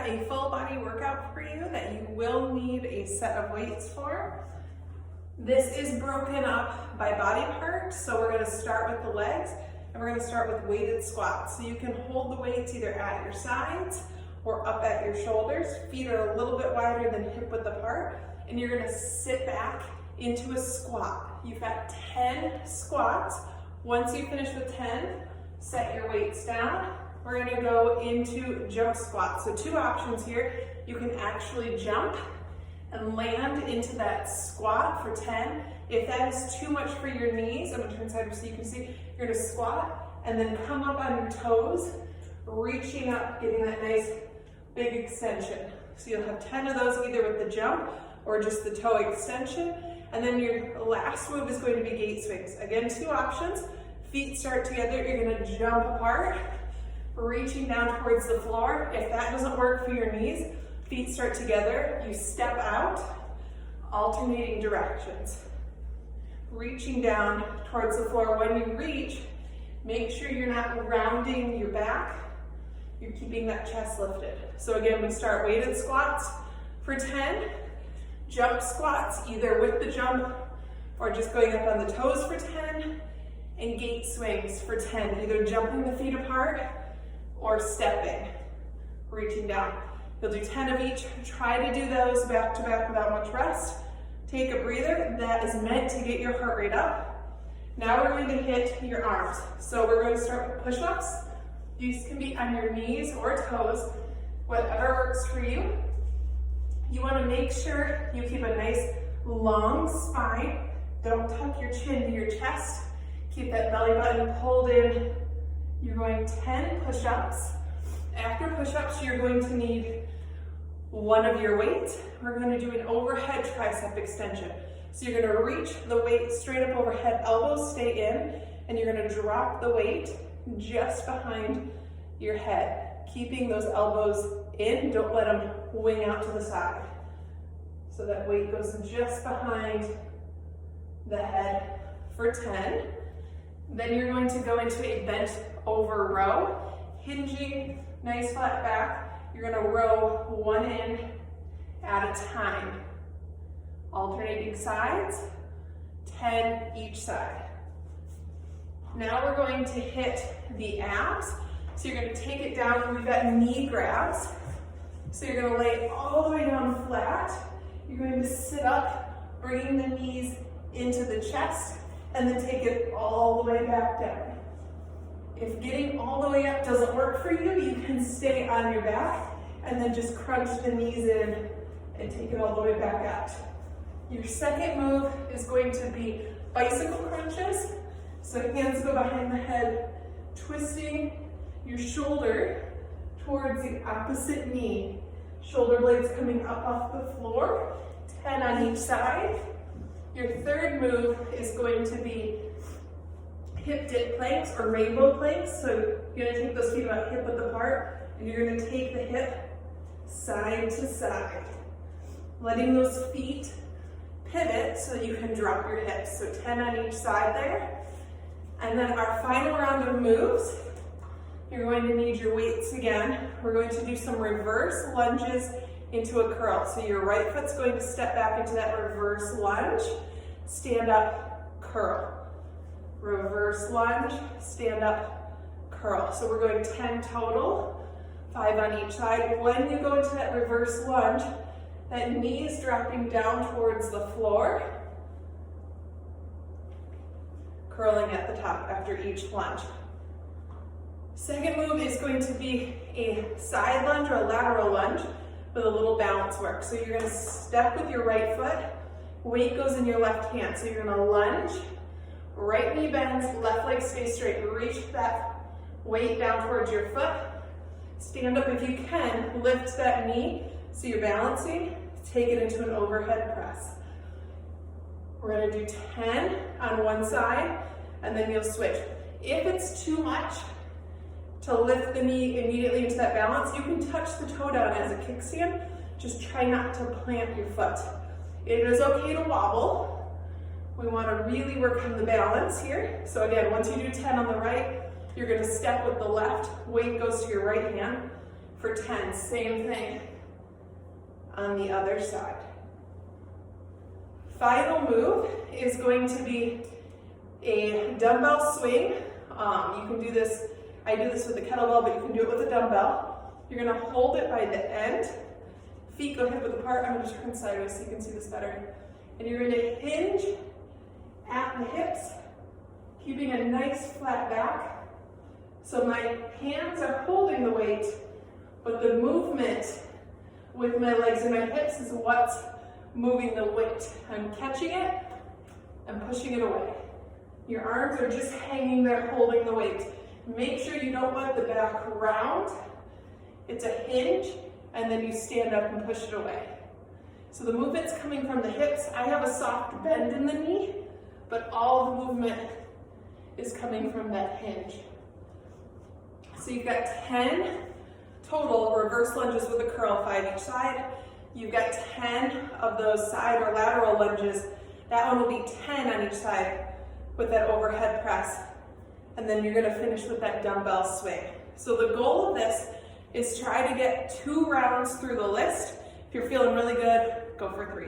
have a full body workout for you that you will need a set of weights for. This is broken up by body part, so we're going to start with the legs and we're going to start with weighted squats. So you can hold the weights either at your sides or up at your shoulders. Feet are a little bit wider than hip width apart, and you're going to sit back into a squat. You've got 10 squats. Once you finish with 10, set your weights down. We're going to go into jump squats. So two options here. You can actually jump and land into that squat for 10. If that is too much for your knees, I'm going to turn side so you can see, you're going to squat and then come up on your toes, reaching up, getting that nice big extension. So you'll have 10 of those either with the jump or just the toe extension. And then your last move is going to be gate swings. Again, two options. Feet start together, you're going to jump apart, reaching down towards the floor. If that doesn't work for your knees, feet start together, you step out, alternating directions. Reaching down towards the floor. When you reach, make sure you're not rounding your back, you're keeping that chest lifted. So again, we start weighted squats for 10, jump squats, either with the jump or just going up on the toes for 10, and gate swings for 10, either jumping the feet apart or stepping, reaching down. You'll do 10 of each. Try to do those back to back without much rest. Take a breather. That is meant to get your heart rate up. Now we're going to hit your arms. So we're going to start with push-ups. These can be on your knees or toes, whatever works for you. You want to make sure you keep a nice long spine. Don't tuck your chin to your chest. Keep that belly button pulled in. You're going 10 push-ups. After push-ups, you're going to need one of your weights. We're going to do an overhead tricep extension. So you're going to reach the weight straight up overhead, elbows stay in, and you're going to drop the weight just behind your head, keeping those elbows in. Don't let them wing out to the side. So that weight goes just behind the head for 10. Then you're going to go into a bent over row, hinging, nice flat back. You're going to row one in at a time, alternating sides, 10 each side. Now we're going to hit the abs. So you're going to take it down. We've got knee grabs. So you're going to lay all the way down flat. You're going to sit up, bringing the knees into the chest, and then take it all the way back down. If getting all the way up doesn't work for you, you can stay on your back and then just crunch the knees in and take it all the way back out. Your second move is going to be bicycle crunches. So hands go behind the head, twisting your shoulder towards the opposite knee. Shoulder blades coming up off the floor, 10 on each side. Your third move is going to be hip dip planks or rainbow planks. So you're going to take those feet about hip width apart and you're going to take the hip side to side, letting those feet pivot so that you can drop your hips. So 10 on each side there. And then our final round of moves, you're going to need your weights again. We're going to do some reverse lunges into a curl. So your right foot's going to step back into that reverse lunge, stand up, curl. Reverse lunge, stand up, curl. So we're going 10 total, 5 on each side. When you go into that reverse lunge, that knee is dropping down towards the floor, curling at the top after each lunge. Second move is going to be a side lunge or a lateral lunge with a little balance work. So you're going to step with your right foot, weight goes in your left hand. So you're going to lunge, right knee bends, left leg stays straight. Reach that weight down towards your foot. Stand up if you can, lift that knee so you're balancing, take it into an overhead press. We're going to do 10 on one side and then you'll switch. If it's too much to lift the knee immediately into that balance, you can touch the toe down as a kickstand. Just try not to plant your foot. It is okay to wobble. We want to really work on the balance here. So again, once you do 10 on the right, you're going to step with the left, weight goes to your right hand. for 10. Same thing on the other side. Final move is going to be a dumbbell swing. You can do this, I do this with a kettlebell, but you can do it with a dumbbell. You're gonna hold it by the end. Feet go hip width apart. I'm gonna turn sideways so you can see this better. And you're gonna hinge at the hips, keeping a nice flat back. So my hands are holding the weight, but the movement with my legs and my hips is what's moving the weight. I'm catching it and pushing it away. Your arms are just hanging there holding the weight. Make sure you don't let the back round. It's a hinge, and then you stand up and push it away. So the movement's coming from the hips. I have a soft bend in the knee, but all the movement is coming from that hinge. So you've got 10 total reverse lunges with a curl, 5 each side. You've got 10 of those side or lateral lunges. That one will be 10 on each side with that overhead press. And then you're gonna finish with that dumbbell swing. So the goal of this is try to get 2 rounds through the list. If you're feeling really good, go for 3.